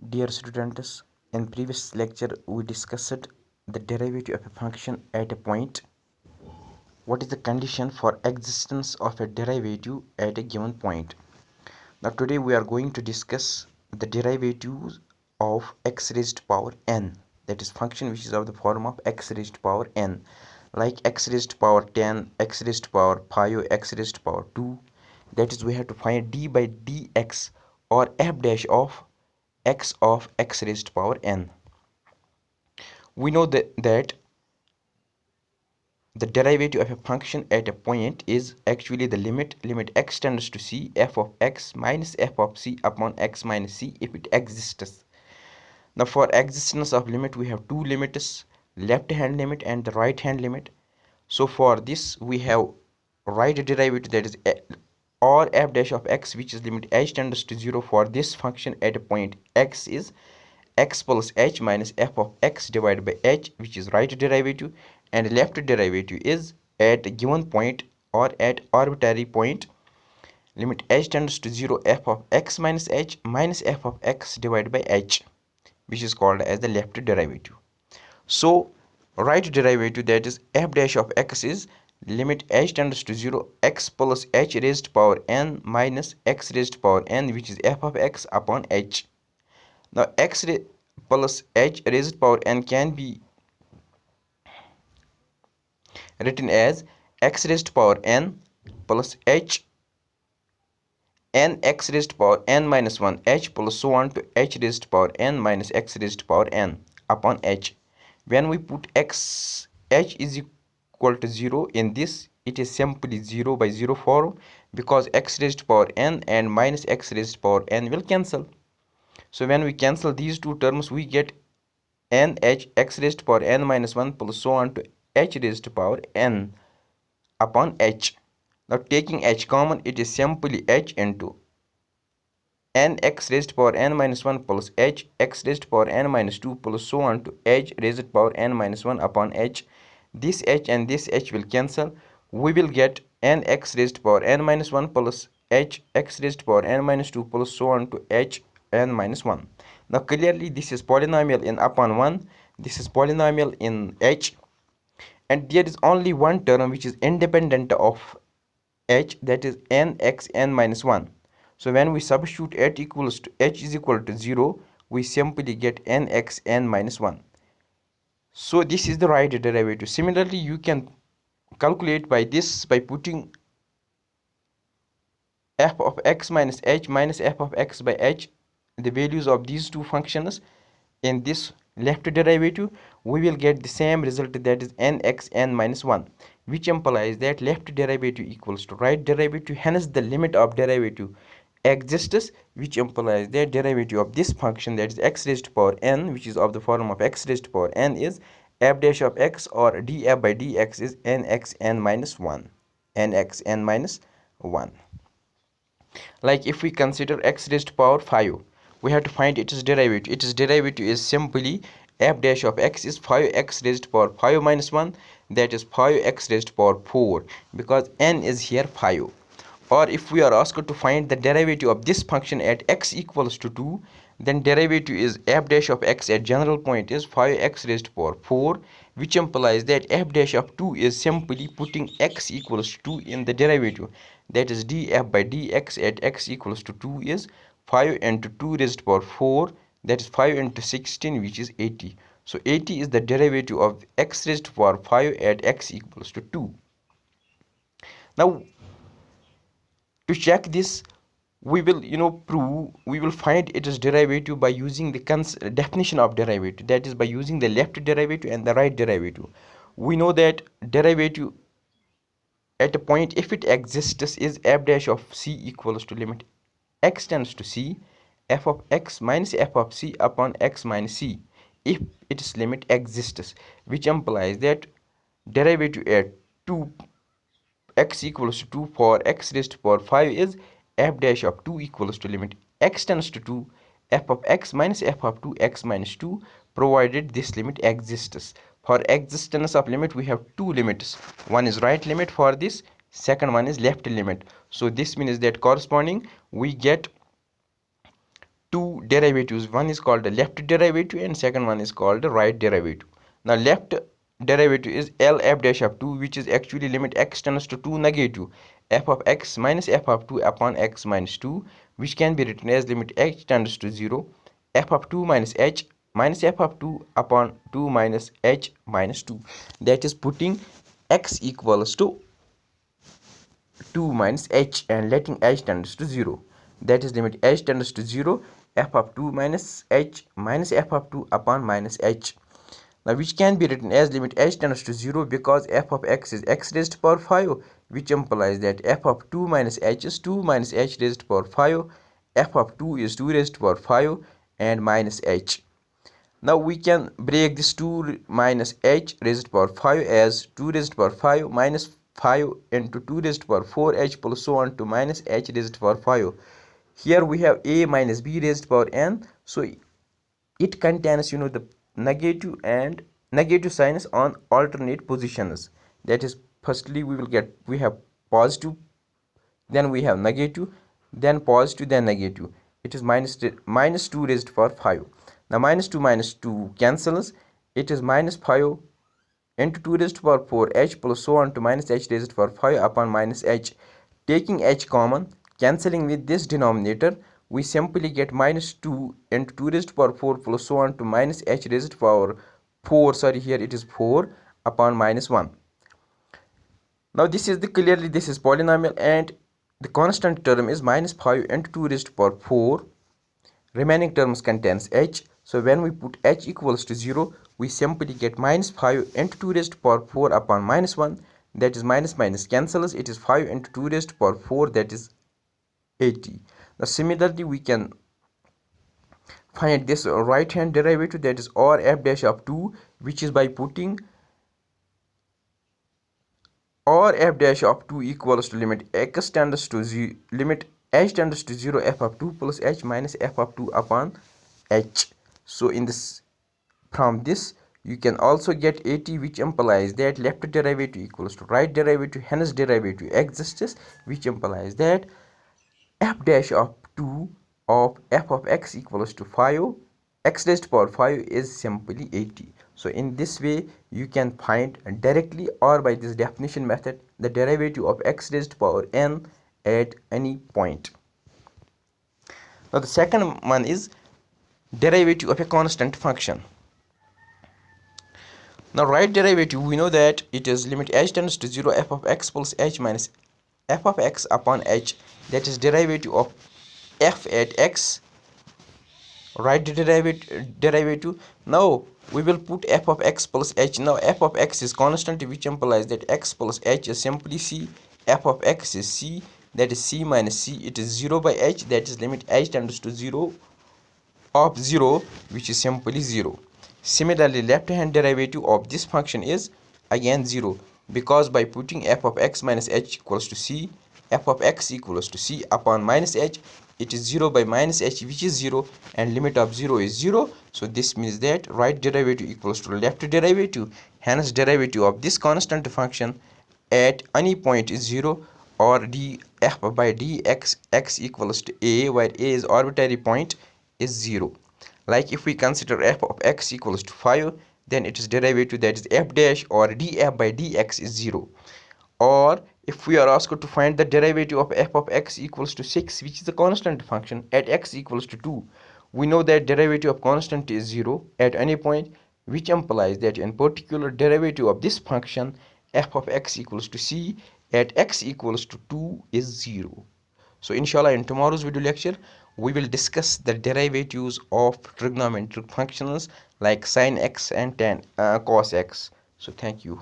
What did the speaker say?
Dear students, in previous lecture we discussed the derivative of a function at a point. What is the condition for existence of a derivative at a given point? Now today we are going to discuss the derivatives of x raised to power n, that is function which is of the form of x raised to power n, like x raised to power 10, x raised to power 5, x raised to power 2. That is, we have to find d by dx or f dash of x raised to power n. We know that the derivative of a function at a point is actually the limit x tends to c f of x minus f of c upon x minus c if it exists. Now for existence of limit we have two limits, left hand limit and the right hand limit. So for this we have right derivative, that is or f dash of x, which is limit h tends to 0 for this function at a point x is x plus h minus f of x divided by h, which is right derivative, and left derivative is at a given point or at arbitrary point limit h tends to 0 f of x minus h minus f of x divided by h, which is called as the left derivative. So right derivative, that is f dash of x, is limit h tends to 0 x plus h raised to power n minus x raised to power n, which is f of x upon h. Now x plus h raised to power n can be written as x raised to power n plus h n x raised to power n minus 1 h plus so on to h raised to power n minus x raised to power n upon h. When we put h is equal to 0 in this, it is simply 0 by 0 form, because x raised to power n and minus x raised to power n will cancel. So when we cancel these two terms, we get n h x raised to power n minus 1 plus so on to h raised to power n upon h. Now taking h common, it is simply h into n x raised to power n minus 1 plus h x raised to power n minus 2 plus so on to h raised to power n minus 1 upon h. This h and this h will cancel. We will get n x raised to power n minus 1 plus h x raised to power n minus 2 plus so on to h n minus 1. Now clearly this is polynomial in upon 1, this is polynomial in h, and there is only one term which is independent of h, that is n x n minus 1. So when we substitute h is equal to 0, we simply get n x n minus 1. So this is the right derivative. Similarly, you can calculate by this by putting f of x minus h minus f of x by h, the values of these two functions in this left derivative. We will get the same result, that is nx n minus 1, which implies that left derivative equals to right derivative. Hence the limit of derivative exists, which implies that derivative of this function, that is x raised to power n, which is of the form of x raised to power n, is f dash of x, or df by dx is nx n minus 1, nx n minus 1. Like if we consider x raised to power 5, we have to find its derivative. Its derivative is simply f dash of x is 5x raised to power 5 minus 1, that is 5x raised to power 4, because n is here 5. Or if we are asked to find the derivative of this function at x equals to 2, then derivative is f dash of x at general point is 5x raised to power 4, which implies that f dash of 2 is simply putting x equals to 2 in the derivative. That is df by dx at x equals to 2 is 5 into 2 raised to power 4, that is 5 into 16, which is 80. So 80 is the derivative of x raised to power 5 at x equals to 2. Now to check this, we will we will find its derivative by using the definition of derivative, that is by using the left derivative and the right derivative. We know that derivative at a point, if it exists, is f dash of c equals to limit x tends to c f of x minus f of c upon x minus c, if its limit exists, which implies that derivative at 2 x equals to 2 for x raised to power 5 is f dash of 2 equals to limit x tends to 2 f of x minus f of 2 x minus 2, provided this limit exists. For existence of limit, we have two limits. One is right limit for this, second one is left limit. So this means that corresponding we get two derivatives. One is called the left derivative and second one is called the right derivative. Now left derivative is L f dash of 2, which is actually limit x tends to 2 negative f of x minus f of 2 upon x minus 2, which can be written as limit h tends to 0 f of 2 minus h minus f of 2 upon 2 minus h minus 2. That is putting x equals to 2 minus h and letting h tends to 0. That is limit h tends to 0 f of 2 minus h minus f of 2 upon minus h. Now which can be written as limit h tends to 0 because f of x is x raised to power 5, which implies that f of 2 minus h is 2 minus h raised to power 5, f of 2 is 2 raised to power 5 and minus h. Now we can break this 2 minus h raised to power 5 as 2 raised to power 5 minus 5 into 2 raised to power 4 h plus so on to minus h raised to power 5. Here we have a minus b raised to power n, so it contains the negative and negative signs on alternate positions. That is, firstly we have positive, then we have negative, then positive, then negative. It is minus 2 raised to power 5. Now minus 2 cancels. It is minus 5 into 2 raised to power 4 h plus so on to minus h raised to power 5 upon minus h. Taking h common, cancelling with this denominator, we simply get minus 2 into 2 raised to power 4 plus so on to minus h raised to power 4, sorry, here it is 4 upon minus 1. Now this is clearly this is polynomial and the constant term is minus 5 into 2 raised to power 4. Remaining terms contains h. So when we put h equals to 0, we simply get minus 5 into 2 raised to power 4 upon minus 1. That is minus minus cancels. It is 5 into 2 raised to power 4, that is 80. Now similarly we can find this right hand derivative, that is r f dash of 2, which is by putting or f dash of 2 equals to limit x tends to 0 limit h tends to 0 f of 2 plus h minus f of 2 upon h. So in this, from this you can also get 80, which implies that left derivative equals to right derivative, hence derivative exists, which implies that f dash of 2 of f of x equals to 5, x raised to power 5 is simply 80. So in this way you can find directly or by this definition method the derivative of x raised to power n at any point. Now the second one is derivative of a constant function. Now right derivative, we know that it is limit h tends to 0 f of x plus h minus f of x upon h. That is derivative of f at x, right derivative. Now we will put f of x plus h. Now f of x is constant, which implies that x plus h is simply c. F of x is c, that is c minus c. It is 0 by h, that is limit h tends to 0 of 0, which is simply 0. Similarly, left hand derivative of this function is again 0, because by putting f of x minus h equals to c, f of x equals to c upon minus h, it is 0 by minus h, which is 0, and limit of 0 is 0. So this means that right derivative equals to left derivative, hence derivative of this constant function at any point is 0, or df by dx x equals to a, where a is arbitrary point, is 0. Like if we consider f of x equals to 5, then its derivative, that is f dash or df by dx, is 0. Or if we are asked to find the derivative of f of x equals to 6, which is a constant function, at x equals to 2, we know that derivative of constant is 0 at any point, which implies that in particular derivative of this function f of x equals to c at x equals to 2 is 0. So inshallah in tomorrow's video lecture we will discuss the derivatives of trigonometric functions like sin x and tan cos x. So thank you.